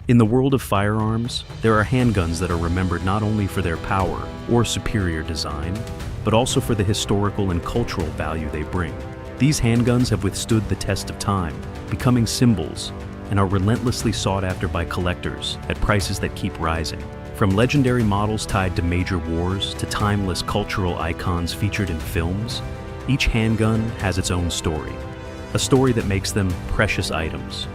In the world of firearms, there are handguns that are remembered not only for their power or superior design, but also for the historical and cultural value they bring. These handguns have withstood the test of time, becoming symbols, and are relentlessly sought after by collectors at prices that keep rising. From legendary models tied to major wars to timeless cultural icons featured in films, each handgun has its own story, a story that makes them precious items,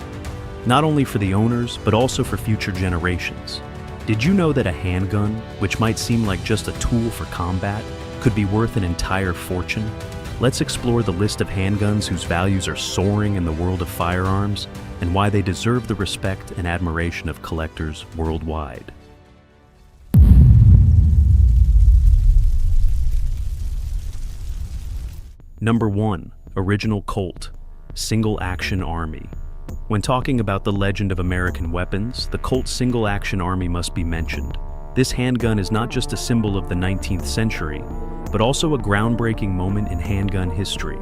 not only for the owners, but also for future generations. Did you know that a handgun, which might seem like just a tool for combat, could be worth an entire fortune? Let's explore the list of handguns whose values are soaring in the world of firearms and why they deserve the respect and admiration of collectors worldwide. Number 1. Original Colt, Single Action Army. When talking about the legend of American weapons, the Colt Single Action Army must be mentioned. This handgun is not just a symbol of the 19th century, but also a groundbreaking moment in handgun history.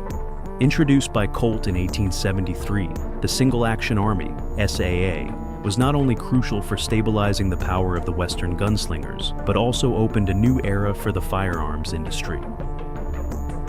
Introduced by Colt in 1873, the Single Action Army, SAA, was not only crucial for stabilizing the power of the Western gunslingers, but also opened a new era for the firearms industry.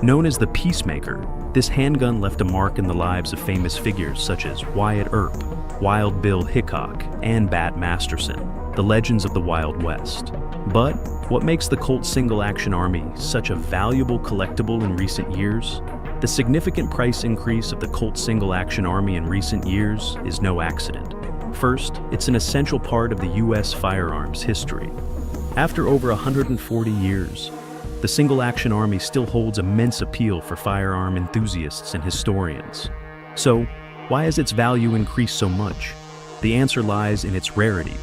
Known as the Peacemaker, this handgun left a mark in the lives of famous figures such as Wyatt Earp, Wild Bill Hickok, and Bat Masterson, the legends of the Wild West. But what makes the Colt Single Action Army such a valuable collectible in recent years? The significant price increase of the Colt Single Action Army in recent years is no accident. First, it's an essential part of the U.S. firearms history. After over 140 years, the Single Action Army still holds immense appeal for firearm enthusiasts and historians. So, why has its value increased so much? The answer lies in its rarity.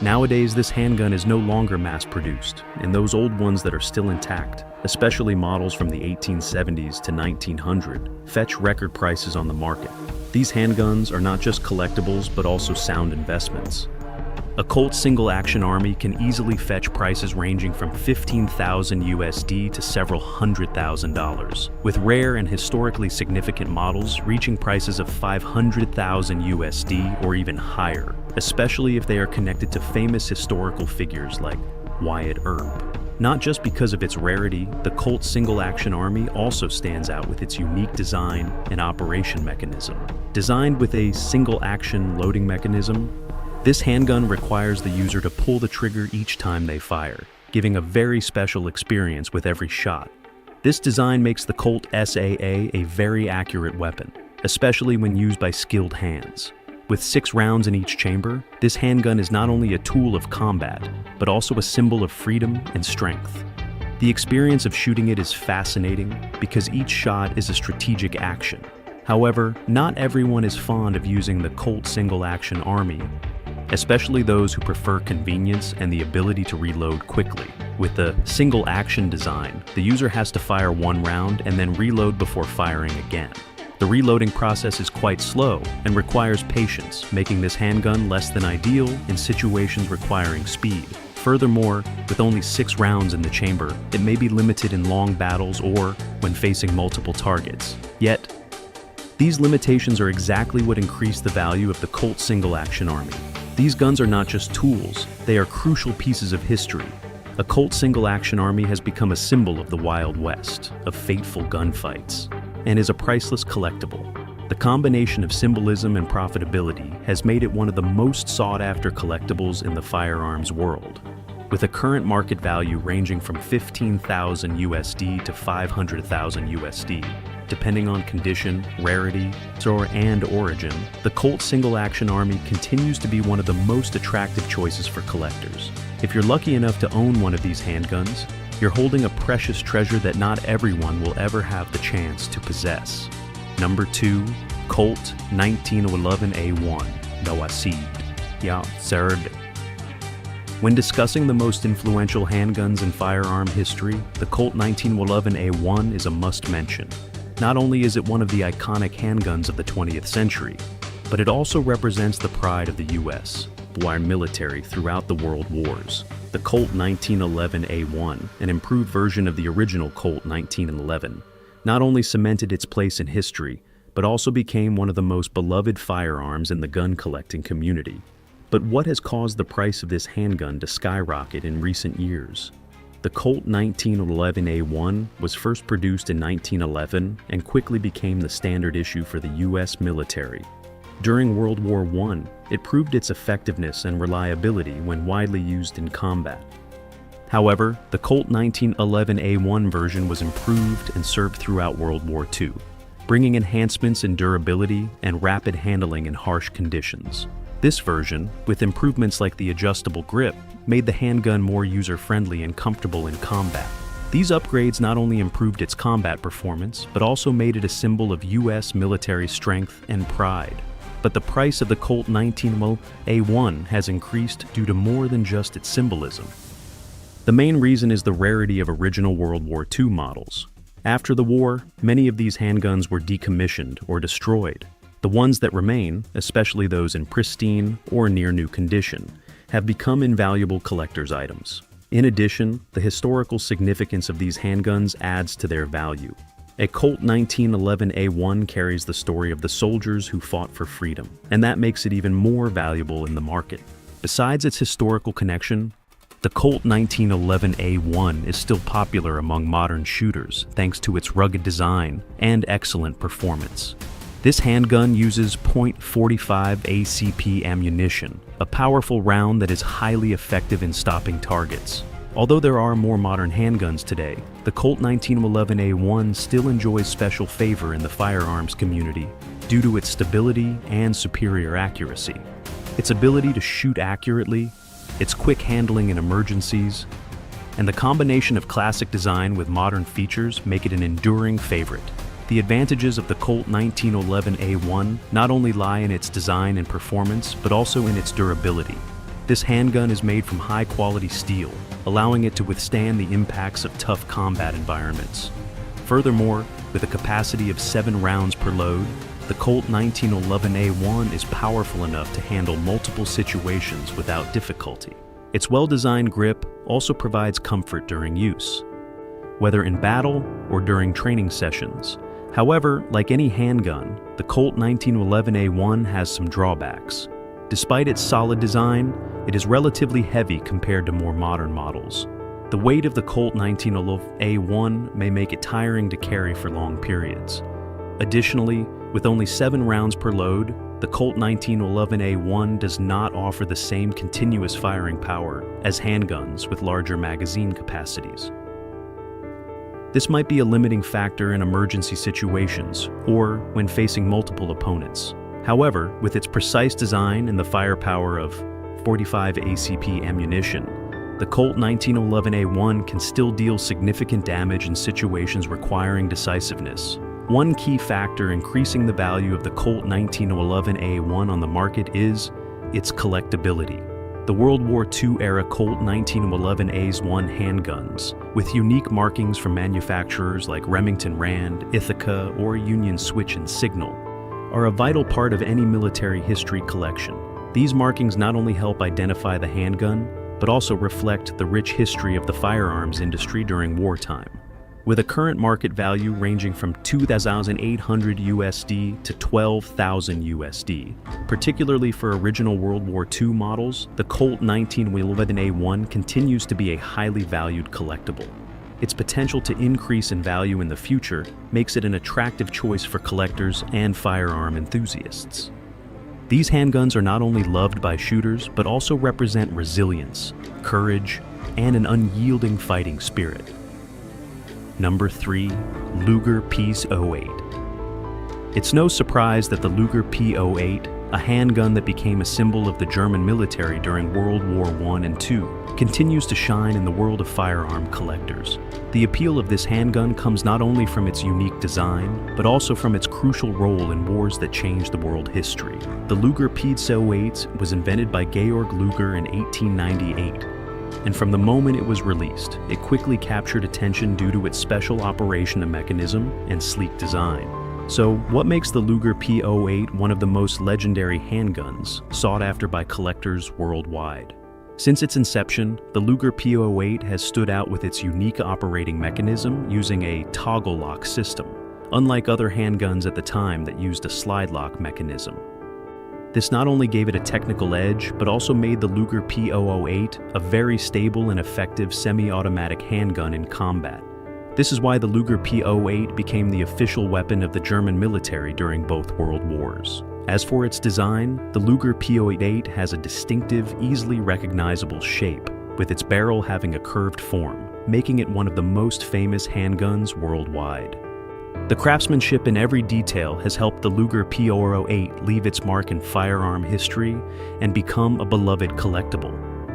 Nowadays, this handgun is no longer mass-produced, and those old ones that are still intact, especially models from the 1870s to 1900, fetch record prices on the market. These handguns are not just collectibles, but also sound investments. A Colt Single Action Army can easily fetch prices ranging from $15,000 USD to several $100,000, with rare and historically significant models reaching prices of $500,000 USD or even higher, especially if they are connected to famous historical figures like Wyatt Earp. Not just because of its rarity, the Colt Single Action Army also stands out with its unique design and operation mechanism. Designed with a single-action loading mechanism, this handgun requires the user to pull the trigger each time they fire, giving a very special experience with every shot. This design makes the Colt SAA a very accurate weapon, especially when used by skilled hands. With 6 rounds in each chamber, this handgun is not only a tool of combat, but also a symbol of freedom and strength. The experience of shooting it is fascinating because each shot is a strategic action. However, not everyone is fond of using the Colt Single Action Army, especially those who prefer convenience and the ability to reload quickly. With the single action design, the user has to fire 1 round and then reload before firing again. The reloading process is quite slow and requires patience, making this handgun less than ideal in situations requiring speed. Furthermore, with only 6 rounds in the chamber, it may be limited in long battles or when facing multiple targets. Yet, these limitations are exactly what increase the value of the Colt Single Action Army. These guns are not just tools, they are crucial pieces of history. A Colt Single Action Army has become a symbol of the Wild West, of fateful gunfights, and is a priceless collectible. The combination of symbolism and profitability has made it one of the most sought-after collectibles in the firearms world, with a current market value ranging from $15,000 USD to $500,000 USD. Depending on condition, rarity, and origin, the Colt Single Action Army continues to be one of the most attractive choices for collectors. If you're lucky enough to own one of these handguns, you're holding a precious treasure that not everyone will ever have the chance to possess. Number 2, Colt 1911A1, WWII. Ja, third. When discussing the most influential handguns in firearm history, the Colt 1911A1 is a must-mention. Not only is it one of the iconic handguns of the 20th century, but it also represents the pride of the U.S. military throughout the world wars. The Colt 1911A1, an improved version of the original Colt 1911, not only cemented its place in history, but also became one of the most beloved firearms in the gun collecting community. But what has caused the price of this handgun to skyrocket in recent years? The Colt 1911A1 was first produced in 1911 and quickly became the standard issue for the U.S. military. During World War I, it proved its effectiveness and reliability when widely used in combat. However, the Colt 1911A1 version was improved and served throughout World War II, bringing enhancements in durability and rapid handling in harsh conditions. This version, with improvements like the adjustable grip, made the handgun more user-friendly and comfortable in combat. These upgrades not only improved its combat performance, but also made it a symbol of U.S. military strength and pride. But the price of the Colt 1911A1 has increased due to more than just its symbolism. The main reason is the rarity of original World War II models. After the war, many of these handguns were decommissioned or destroyed. The ones that remain, especially those in pristine or near-new condition, have become invaluable collector's items. In addition, the historical significance of these handguns adds to their value. A Colt 1911A1 carries the story of the soldiers who fought for freedom, and that makes it even more valuable in the market. Besides its historical connection, the Colt 1911A1 is still popular among modern shooters thanks to its rugged design and excellent performance. This handgun uses .45 ACP ammunition, a powerful round that is highly effective in stopping targets. Although there are more modern handguns today, the Colt 1911A1 still enjoys special favor in the firearms community due to its stability and superior accuracy. Its ability to shoot accurately, its quick handling in emergencies, and the combination of classic design with modern features make it an enduring favorite. The advantages of the Colt 1911A1 not only lie in its design and performance, but also in its durability. This handgun is made from high-quality steel, allowing it to withstand the impacts of tough combat environments. Furthermore, with a capacity of 7 rounds per load, the Colt 1911A1 is powerful enough to handle multiple situations without difficulty. Its well-designed grip also provides comfort during use, whether in battle or during training sessions. However, like any handgun, the Colt 1911A1 has some drawbacks. Despite its solid design, it is relatively heavy compared to more modern models. The weight of the Colt 1911A1 may make it tiring to carry for long periods. Additionally, with only 7 rounds per load, the Colt 1911A1 does not offer the same continuous firing power as handguns with larger magazine capacities. This might be a limiting factor in emergency situations or when facing multiple opponents. However, with its precise design and the firepower of .45 ACP ammunition, the Colt 1911A1 can still deal significant damage in situations requiring decisiveness. One key factor increasing the value of the Colt 1911A1 on the market is its collectability. The World War II-era Colt 1911A1 handguns, with unique markings from manufacturers like Remington Rand, Ithaca, or Union Switch and Signal, are a vital part of any military history collection. These markings not only help identify the handgun, but also reflect the rich history of the firearms industry during wartime. With a current market value ranging from $2,800 USD to $12,000 USD. Particularly for original World War II models, the Colt 1911A1 continues to be a highly valued collectible. Its potential to increase in value in the future makes it an attractive choice for collectors and firearm enthusiasts. These handguns are not only loved by shooters, but also represent resilience, courage, and an unyielding fighting spirit. Number 3. Luger P08. It's no surprise that the Luger P08, a handgun that became a symbol of the German military during World War I and II, continues to shine in the world of firearm collectors. The appeal of this handgun comes not only from its unique design, but also from its crucial role in wars that changed the world history. The Luger P08 was invented by Georg Luger in 1898. And from the moment it was released, it quickly captured attention due to its special operation mechanism and sleek design. So, what makes the Luger P08 one of the most legendary handguns sought after by collectors worldwide? Since its inception, the Luger P08 has stood out with its unique operating mechanism using a toggle lock system, unlike other handguns at the time that used a slide lock mechanism. This not only gave it a technical edge, but also made the Luger P08 a very stable and effective semi-automatic handgun in combat. This is why the Luger P08 became the official weapon of the German military during both world wars. As for its design, the Luger P08 has a distinctive, easily recognizable shape, with its barrel having a curved form, making it one of the most famous handguns worldwide. The craftsmanship in every detail has helped the Luger P08 leave its mark in firearm history and become a beloved collectible.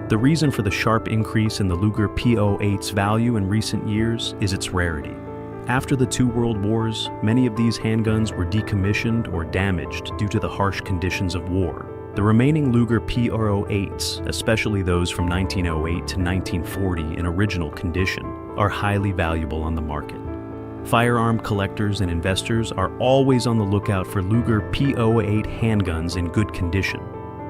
The reason for the sharp increase in the Luger P08's value in recent years is its rarity. After the two world wars, many of these handguns were decommissioned or damaged due to the harsh conditions of war. The remaining Luger P08s, especially those from 1908 to 1940 in original condition, are highly valuable on the market. Firearm collectors and investors are always on the lookout for Luger P08 handguns in good condition,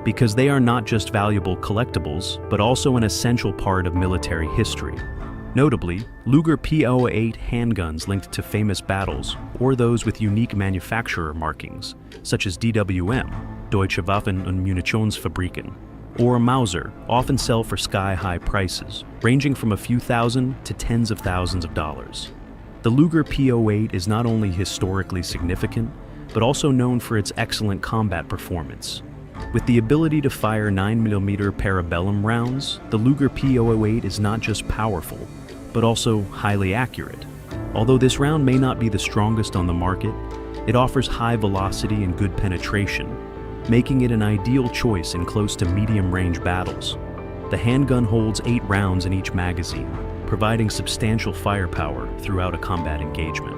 because they are not just valuable collectibles, but also an essential part of military history. Notably, Luger P08 handguns linked to famous battles, or those with unique manufacturer markings, such as DWM, Deutsche Waffen- und Munitionsfabriken, or Mauser, often sell for sky-high prices, ranging from a few thousand to tens of thousands of dollars. The Luger P08 is not only historically significant, but also known for its excellent combat performance. With the ability to fire 9mm parabellum rounds, the Luger P08 is not just powerful, but also highly accurate. Although this round may not be the strongest on the market, it offers high velocity and good penetration, making it an ideal choice in close to medium-range battles. The handgun holds 8 rounds in each magazine, providing substantial firepower throughout a combat engagement.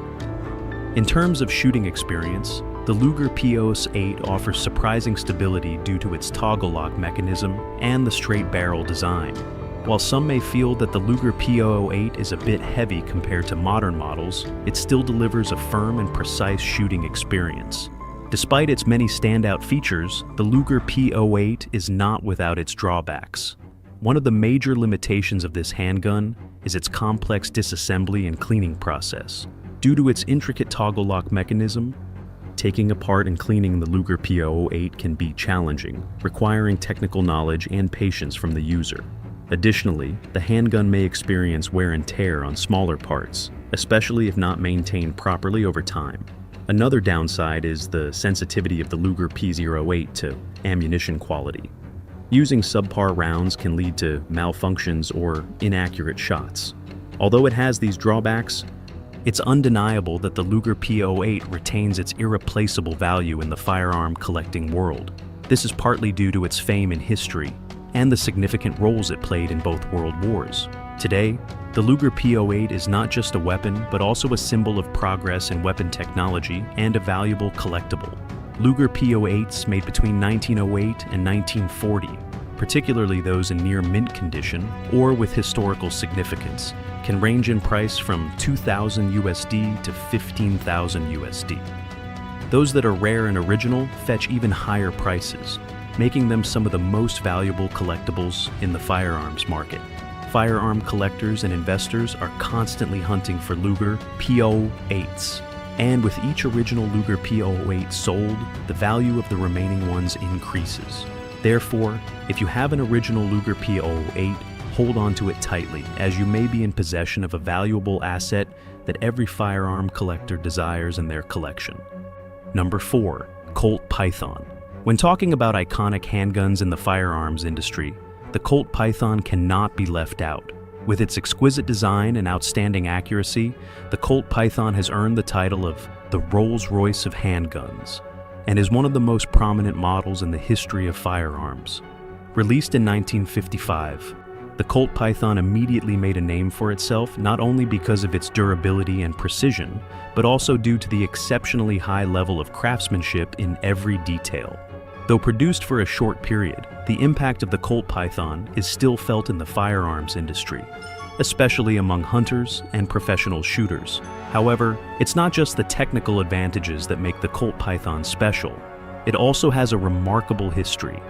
In terms of shooting experience, the Luger P08 offers surprising stability due to its toggle lock mechanism and the straight barrel design. While some may feel that the Luger P08 is a bit heavy compared to modern models, it still delivers a firm and precise shooting experience. Despite its many standout features, the Luger P08 is not without its drawbacks. One of the major limitations of this handgun is its complex disassembly and cleaning process. Due to its intricate toggle lock mechanism, taking apart and cleaning the Luger P08 can be challenging, requiring technical knowledge and patience from the user. Additionally, the handgun may experience wear and tear on smaller parts, especially if not maintained properly over time. Another downside is the sensitivity of the Luger P08 to ammunition quality. Using subpar rounds can lead to malfunctions or inaccurate shots. Although it has these drawbacks, it's undeniable that the Luger P08 retains its irreplaceable value in the firearm collecting world. This is partly due to its fame in history and the significant roles it played in both world wars. Today, the Luger P08 is not just a weapon, but also a symbol of progress in weapon technology and a valuable collectible. Luger P08s made between 1908 and 1940, particularly those in near mint condition or with historical significance, can range in price from $2,000 USD to $15,000 USD. Those that are rare and original fetch even higher prices, making them some of the most valuable collectibles in the firearms market. Firearm collectors and investors are constantly hunting for Luger P08s. And with each original Luger P08 sold, the value of the remaining ones increases. Therefore, if you have an original Luger P08, hold on to it tightly, as you may be in possession of a valuable asset that every firearm collector desires in their collection. Number 4. Colt Python. When talking about iconic handguns in the firearms industry, the Colt Python cannot be left out. With its exquisite design and outstanding accuracy, the Colt Python has earned the title of the Rolls-Royce of handguns, and is one of the most prominent models in the history of firearms. Released in 1955, the Colt Python immediately made a name for itself not only because of its durability and precision, but also due to the exceptionally high level of craftsmanship in every detail. Though produced for a short period, the impact of the Colt Python is still felt in the firearms industry, especially among hunters and professional shooters. However, it's not just the technical advantages that make the Colt Python special. It also has a remarkable history,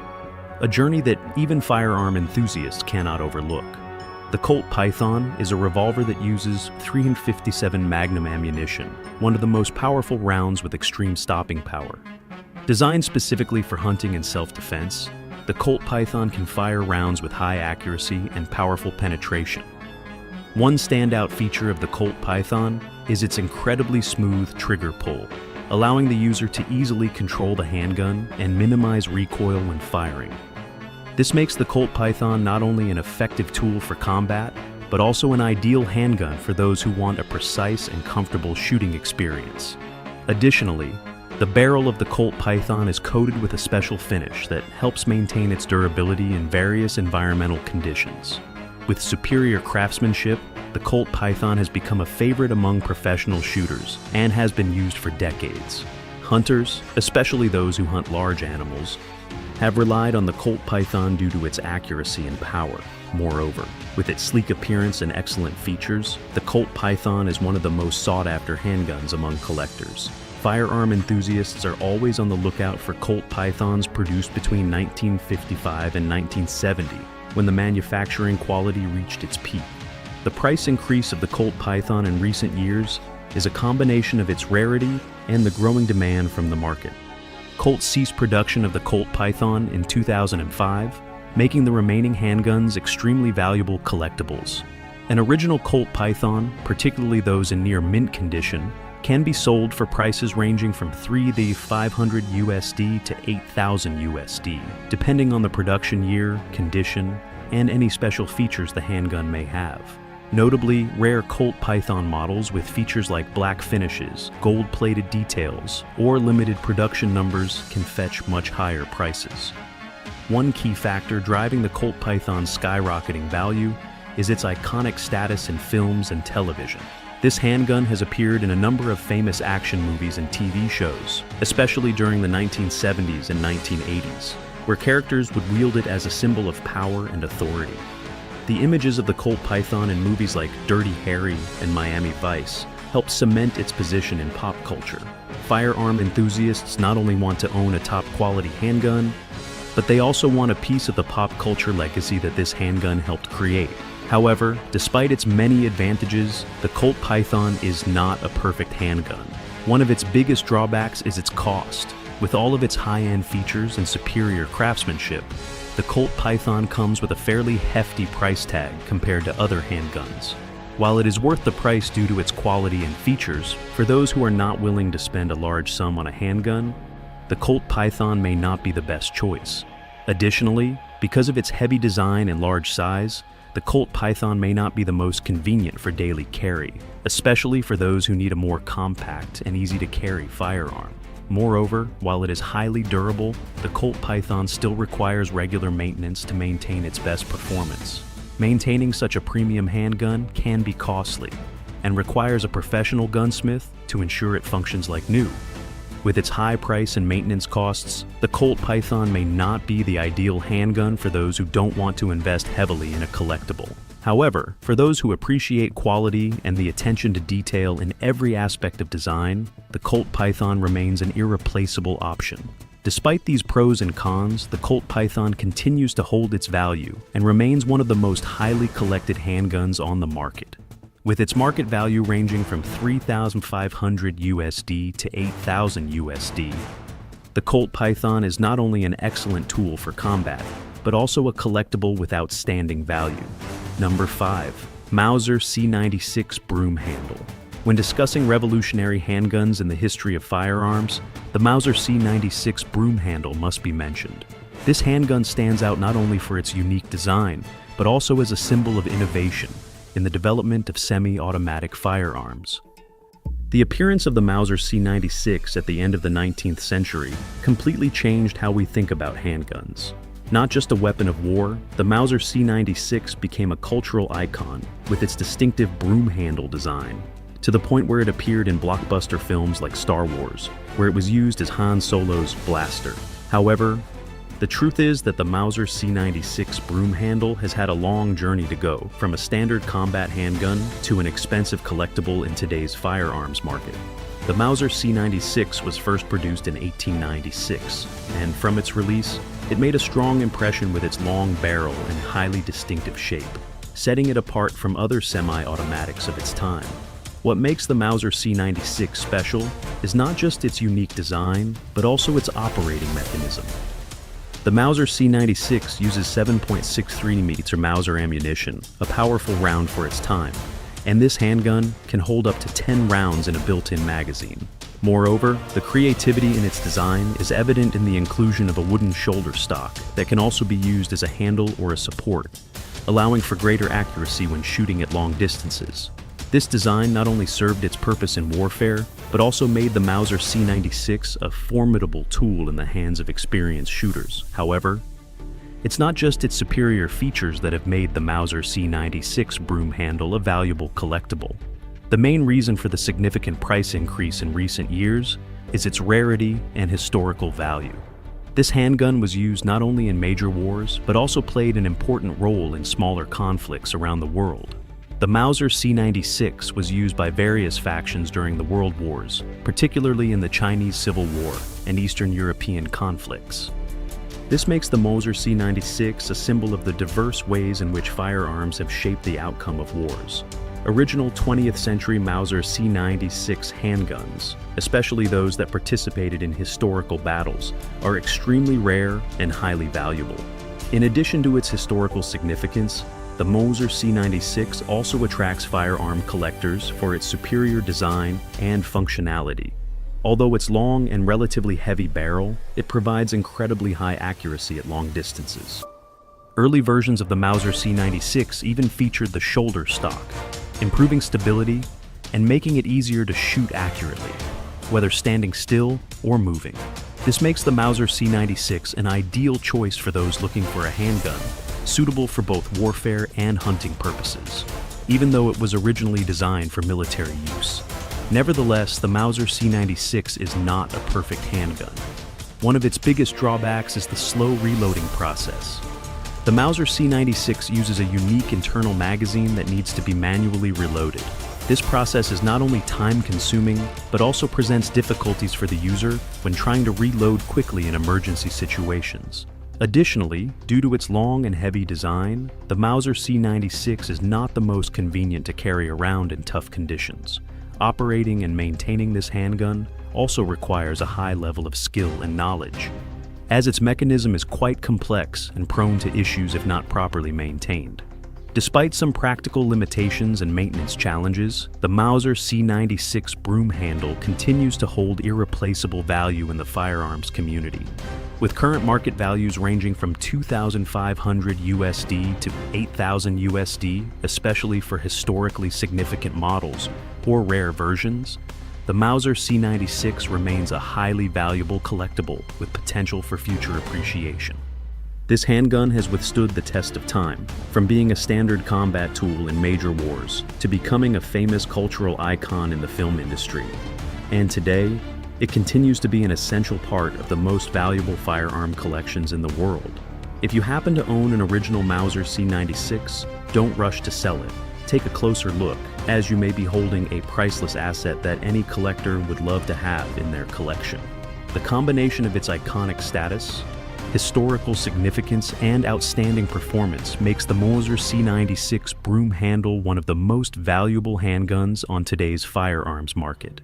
a journey that even firearm enthusiasts cannot overlook. The Colt Python is a revolver that uses 357 Magnum ammunition, one of the most powerful rounds with extreme stopping power. Designed specifically for hunting and self-defense, the Colt Python can fire rounds with high accuracy and powerful penetration. One standout feature of the Colt Python is its incredibly smooth trigger pull, allowing the user to easily control the handgun and minimize recoil when firing. This makes the Colt Python not only an effective tool for combat, but also an ideal handgun for those who want a precise and comfortable shooting experience. Additionally, the barrel of the Colt Python is coated with a special finish that helps maintain its durability in various environmental conditions. With superior craftsmanship, the Colt Python has become a favorite among professional shooters and has been used for decades. Hunters, especially those who hunt large animals, have relied on the Colt Python due to its accuracy and power. Moreover, with its sleek appearance and excellent features, the Colt Python is one of the most sought-after handguns among collectors. Firearm enthusiasts are always on the lookout for Colt Pythons produced between 1955 and 1970, when the manufacturing quality reached its peak. The price increase of the Colt Python in recent years is a combination of its rarity and the growing demand from the market. Colt ceased production of the Colt Python in 2005, making the remaining handguns extremely valuable collectibles. An original Colt Python, particularly those in near mint condition, can be sold for prices ranging from $3,500 USD to $8,000 USD, depending on the production year, condition, and any special features the handgun may have. Notably, rare Colt Python models with features like black finishes, gold-plated details, or limited production numbers can fetch much higher prices. One key factor driving the Colt Python's skyrocketing value is its iconic status in films and television. This handgun has appeared in a number of famous action movies and TV shows, especially during the 1970s and 1980s, where characters would wield it as a symbol of power and authority. The images of the Colt Python in movies like Dirty Harry and Miami Vice helped cement its position in pop culture. Firearm enthusiasts not only want to own a top-quality handgun, but they also want a piece of the pop culture legacy that this handgun helped create. However, despite its many advantages, the Colt Python is not a perfect handgun. One of its biggest drawbacks is its cost. With all of its high-end features and superior craftsmanship, the Colt Python comes with a fairly hefty price tag compared to other handguns. While it is worth the price due to its quality and features, for those who are not willing to spend a large sum on a handgun, the Colt Python may not be the best choice. Additionally, because of its heavy design and large size, the Colt Python may not be the most convenient for daily carry, especially for those who need a more compact and easy-to-carry firearm. Moreover, while it is highly durable, the Colt Python still requires regular maintenance to maintain its best performance. Maintaining such a premium handgun can be costly, and requires a professional gunsmith to ensure it functions like new. With its high price and maintenance costs, the Colt Python may not be the ideal handgun for those who don't want to invest heavily in a collectible. However, for those who appreciate quality and the attention to detail in every aspect of design, the Colt Python remains an irreplaceable option. Despite these pros and cons, the Colt Python continues to hold its value and remains one of the most highly collected handguns on the market. With its market value ranging from $3,500 USD to $8,000 USD, the Colt Python is not only an excellent tool for combat, but also a collectible with outstanding value. Number 5. Mauser C96 Broomhandle. When discussing revolutionary handguns in the history of firearms, the Mauser C96 Broomhandle must be mentioned. This handgun stands out not only for its unique design, but also as a symbol of innovation in the development of semi-automatic firearms. The appearance of the Mauser C96 at the end of the 19th century completely changed how we think about handguns. Not just a weapon of war, the Mauser C96 became a cultural icon with its distinctive broomhandle design, to the point where it appeared in blockbuster films like Star Wars, where it was used as Han Solo's blaster. However, the truth is that the Mauser C96 Broomhandle has had a long journey to go, from a standard combat handgun to an expensive collectible in today's firearms market. The Mauser C96 was first produced in 1896, and from its release, it made a strong impression with its long barrel and highly distinctive shape, setting it apart from other semi-automatics of its time. What makes the Mauser C96 special is not just its unique design, but also its operating mechanism. The Mauser C96 uses 7.63mm Mauser ammunition, a powerful round for its time, and this handgun can hold up to 10 rounds in a built-in magazine. Moreover, the creativity in its design is evident in the inclusion of a wooden shoulder stock that can also be used as a handle or a support, allowing for greater accuracy when shooting at long distances. This design not only served its purpose in warfare, but also made the Mauser C96 a formidable tool in the hands of experienced shooters. However, it's not just its superior features that have made the Mauser C96 Broomhandle a valuable collectible. The main reason for the significant price increase in recent years is its rarity and historical value. This handgun was used not only in major wars, but also played an important role in smaller conflicts around the world. The Mauser C96 was used by various factions during the World Wars, particularly in the Chinese Civil War and Eastern European conflicts. This makes the Mauser C96 a symbol of the diverse ways in which firearms have shaped the outcome of wars. Original 20th century Mauser C96 handguns, especially those that participated in historical battles, are extremely rare and highly valuable. In addition to its historical significance, the Mauser C96 also attracts firearm collectors for its superior design and functionality. Although its long and relatively heavy barrel, it provides incredibly high accuracy at long distances. Early versions of the Mauser C96 even featured the shoulder stock, improving stability and making it easier to shoot accurately, whether standing still or moving. This makes the Mauser C96 an ideal choice for those looking for a handgun, suitable for both warfare and hunting purposes, even though it was originally designed for military use. Nevertheless, the Mauser C96 is not a perfect handgun. One of its biggest drawbacks is the slow reloading process. The Mauser C96 uses a unique internal magazine that needs to be manually reloaded. This process is not only time-consuming, but also presents difficulties for the user when trying to reload quickly in emergency situations. Additionally, due to its long and heavy design, the Mauser C96 is not the most convenient to carry around in tough conditions. Operating and maintaining this handgun also requires a high level of skill and knowledge, as its mechanism is quite complex and prone to issues if not properly maintained. Despite some practical limitations and maintenance challenges, the Mauser C96 Broomhandle continues to hold irreplaceable value in the firearms community. With current market values ranging from $2,500 USD to $8,000 USD, especially for historically significant models or rare versions, the Mauser C96 remains a highly valuable collectible with potential for future appreciation. This handgun has withstood the test of time, from being a standard combat tool in major wars to becoming a famous cultural icon in the film industry. And today, it continues to be an essential part of the most valuable firearm collections in the world. If you happen to own an original Mauser C96, don't rush to sell it. Take a closer look, as you may be holding a priceless asset that any collector would love to have in their collection. The combination of its iconic status, historical significance, and outstanding performance makes the Mauser C96 Broomhandle one of the most valuable handguns on today's firearms market.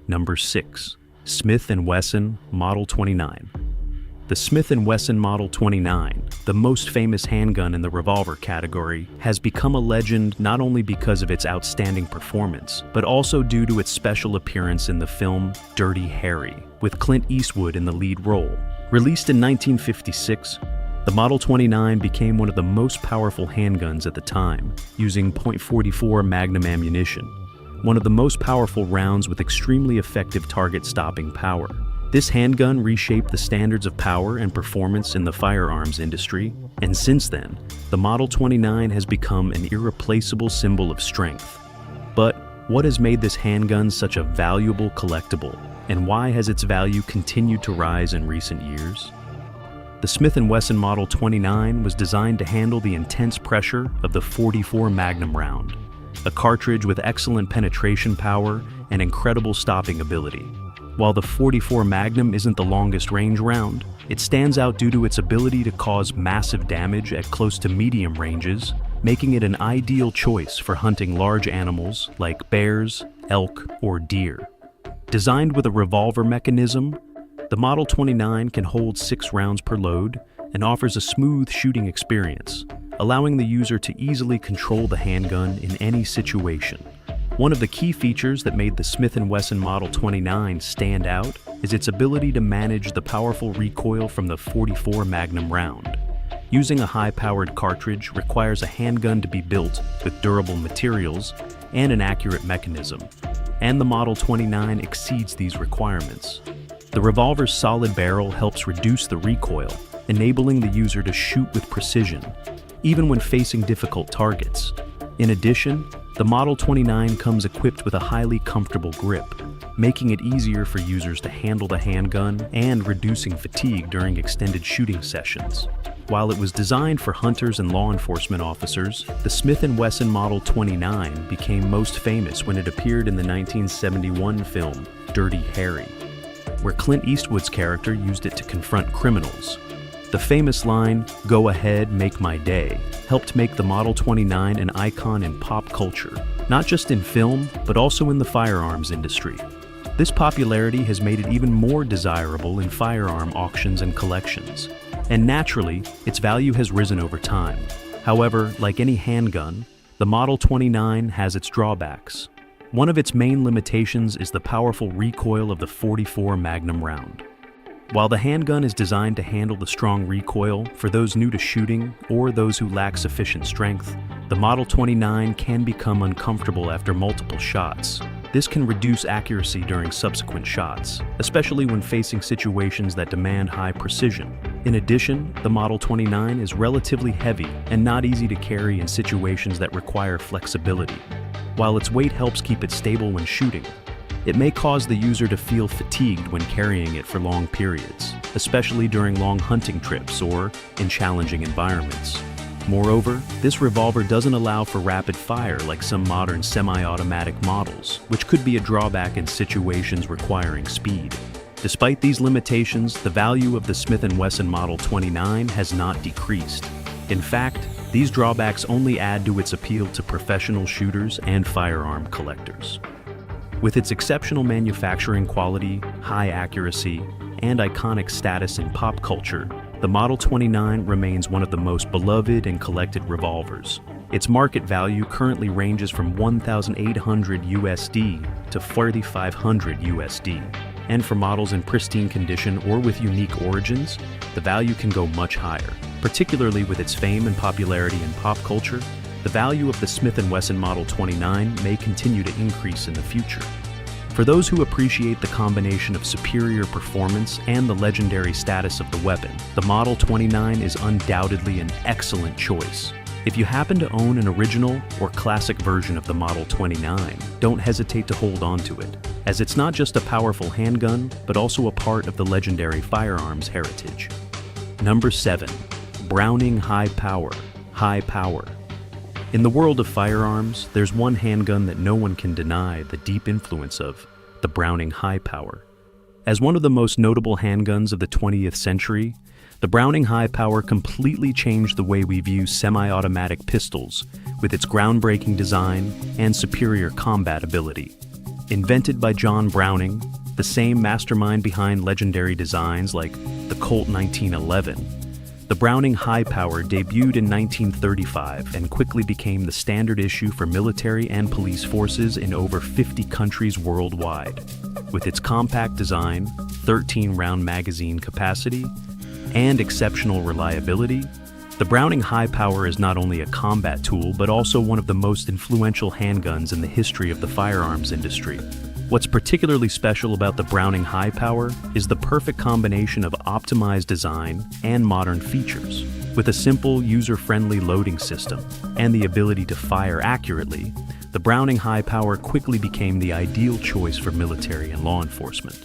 Number 6. Smith & Wesson Model 29. The Smith & Wesson Model 29, the most famous handgun in the revolver category, has become a legend not only because of its outstanding performance, but also due to its special appearance in the film Dirty Harry, with Clint Eastwood in the lead role. Released in 1956, the Model 29 became one of the most powerful handguns at the time, using .44 Magnum ammunition, one of the most powerful rounds with extremely effective target-stopping power. This handgun reshaped the standards of power and performance in the firearms industry, and since then, the Model 29 has become an irreplaceable symbol of strength. But what has made this handgun such a valuable collectible, and why has its value continued to rise in recent years? The Smith & Wesson Model 29 was designed to handle the intense pressure of the .44 Magnum round, a cartridge with excellent penetration power and incredible stopping ability. While the .44 Magnum isn't the longest range round, it stands out due to its ability to cause massive damage at close to medium ranges, making it an ideal choice for hunting large animals like bears, elk, or deer. Designed with a revolver mechanism, the Model 29 can hold 6 rounds per load and offers a smooth shooting experience, allowing the user to easily control the handgun in any situation. One of the key features that made the Smith & Wesson Model 29 stand out is its ability to manage the powerful recoil from the .44 Magnum round. Using a high-powered cartridge requires a handgun to be built with durable materials and an accurate mechanism, and the Model 29 exceeds these requirements. The revolver's solid barrel helps reduce the recoil, enabling the user to shoot with precision, even when facing difficult targets. In addition, the Model 29 comes equipped with a highly comfortable grip, making it easier for users to handle the handgun and reducing fatigue during extended shooting sessions. While it was designed for hunters and law enforcement officers, the Smith & Wesson Model 29 became most famous when it appeared in the 1971 film Dirty Harry, where Clint Eastwood's character used it to confront criminals. The famous line, "Go ahead, make my day," helped make the Model 29 an icon in pop culture, not just in film, but also in the firearms industry. This popularity has made it even more desirable in firearm auctions and collections, and naturally, its value has risen over time. However, like any handgun, the Model 29 has its drawbacks. One of its main limitations is the powerful recoil of the .44 Magnum round. While the handgun is designed to handle the strong recoil for those new to shooting or those who lack sufficient strength, the Model 29 can become uncomfortable after multiple shots. This can reduce accuracy during subsequent shots, especially when facing situations that demand high precision. In addition, the Model 29 is relatively heavy and not easy to carry in situations that require flexibility. While its weight helps keep it stable when shooting, it may cause the user to feel fatigued when carrying it for long periods, especially during long hunting trips or in challenging environments. Moreover, this revolver doesn't allow for rapid fire like some modern semi-automatic models, which could be a drawback in situations requiring speed. Despite these limitations, the value of the Smith & Wesson Model 29 has not decreased. In fact, these drawbacks only add to its appeal to professional shooters and firearm collectors. With its exceptional manufacturing quality, high accuracy, and iconic status in pop culture, the Model 29 remains one of the most beloved and collected revolvers. Its market value currently ranges from $1,800 USD to $4,500 USD. And for models in pristine condition or with unique origins, the value can go much higher. Particularly with its fame and popularity in pop culture, the value of the Smith & Wesson Model 29 may continue to increase in the future. For those who appreciate the combination of superior performance and the legendary status of the weapon, the Model 29 is undoubtedly an excellent choice. If you happen to own an original or classic version of the Model 29, don't hesitate to hold on to it, as it's not just a powerful handgun, but also a part of the legendary firearms heritage. Number 7. Browning High Power. High Power. In the world of firearms, there's one handgun that no one can deny the deep influence of, the Browning High Power. As one of the most notable handguns of the 20th century, the Browning High Power completely changed the way we view semi-automatic pistols with its groundbreaking design and superior combat ability. Invented by John Browning, the same mastermind behind legendary designs like the Colt 1911, the Browning High Power debuted in 1935 and quickly became the standard issue for military and police forces in over 50 countries worldwide. With its compact design, 13-round magazine capacity, and exceptional reliability, the Browning High Power is not only a combat tool but also one of the most influential handguns in the history of the firearms industry. What's particularly special about the Browning High Power is the perfect combination of optimized design and modern features. With a simple, user-friendly loading system and the ability to fire accurately, the Browning High Power quickly became the ideal choice for military and law enforcement.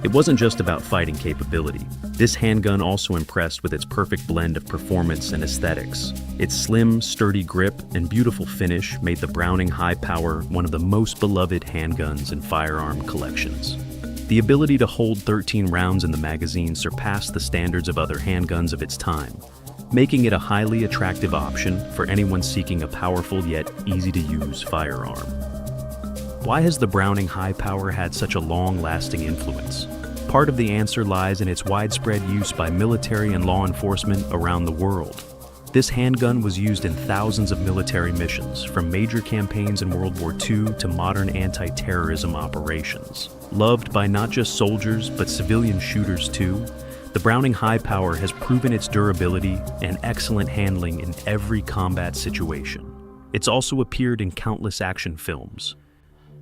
It wasn't just about fighting capability. This handgun also impressed with its perfect blend of performance and aesthetics. Its slim, sturdy grip and beautiful finish made the Browning High Power one of the most beloved handguns in firearm collections. The ability to hold 13 rounds in the magazine surpassed the standards of other handguns of its time, making it a highly attractive option for anyone seeking a powerful yet easy-to-use firearm. Why has the Browning High Power had such a long-lasting influence? Part of the answer lies in its widespread use by military and law enforcement around the world. This handgun was used in thousands of military missions, from major campaigns in World War II to modern anti-terrorism operations. Loved by not just soldiers, but civilian shooters too, the Browning High Power has proven its durability and excellent handling in every combat situation. It's also appeared in countless action films,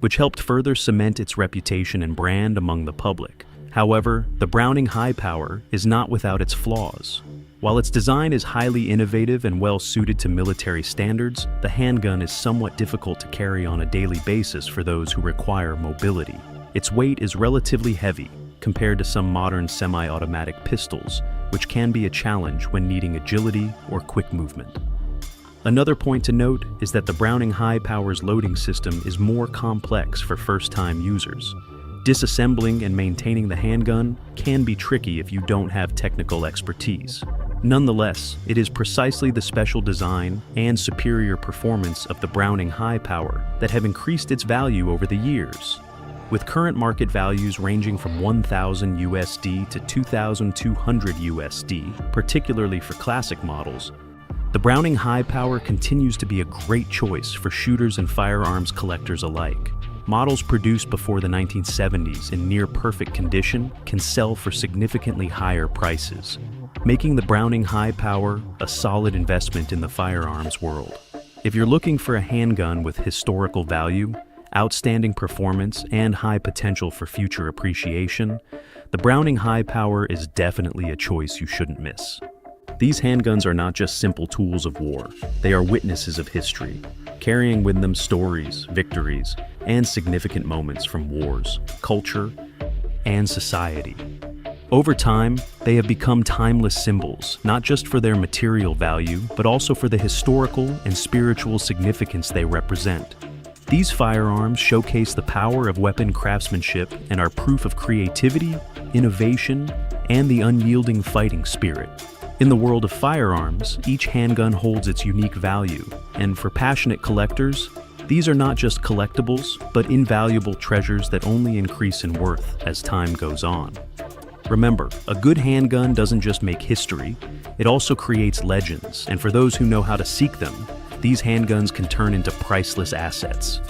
which helped further cement its reputation and brand among the public. However, the Browning High Power is not without its flaws. While its design is highly innovative and well suited to military standards, the handgun is somewhat difficult to carry on a daily basis for those who require mobility. Its weight is relatively heavy compared to some modern semi-automatic pistols, which can be a challenge when needing agility or quick movement. Another point to note is that the Browning High Power's loading system is more complex for first-time users. Disassembling and maintaining the handgun can be tricky if you don't have technical expertise. Nonetheless, it is precisely the special design and superior performance of the Browning High Power that have increased its value over the years. With current market values ranging from $1,000 USD to $2,200 USD, particularly for classic models, the Browning High Power continues to be a great choice for shooters and firearms collectors alike. Models produced before the 1970s in near-perfect condition can sell for significantly higher prices, making the Browning High Power a solid investment in the firearms world. If you're looking for a handgun with historical value, outstanding performance, and high potential for future appreciation, the Browning High Power is definitely a choice you shouldn't miss. These handguns are not just simple tools of war, they are witnesses of history, carrying with them stories, victories, and significant moments from wars, culture, and society. Over time, they have become timeless symbols, not just for their material value, but also for the historical and spiritual significance they represent. These firearms showcase the power of weapon craftsmanship and are proof of creativity, innovation, and the unyielding fighting spirit. In the world of firearms, each handgun holds its unique value, and for passionate collectors, these are not just collectibles, but invaluable treasures that only increase in worth as time goes on. Remember, a good handgun doesn't just make history, it also creates legends, and for those who know how to seek them, these handguns can turn into priceless assets.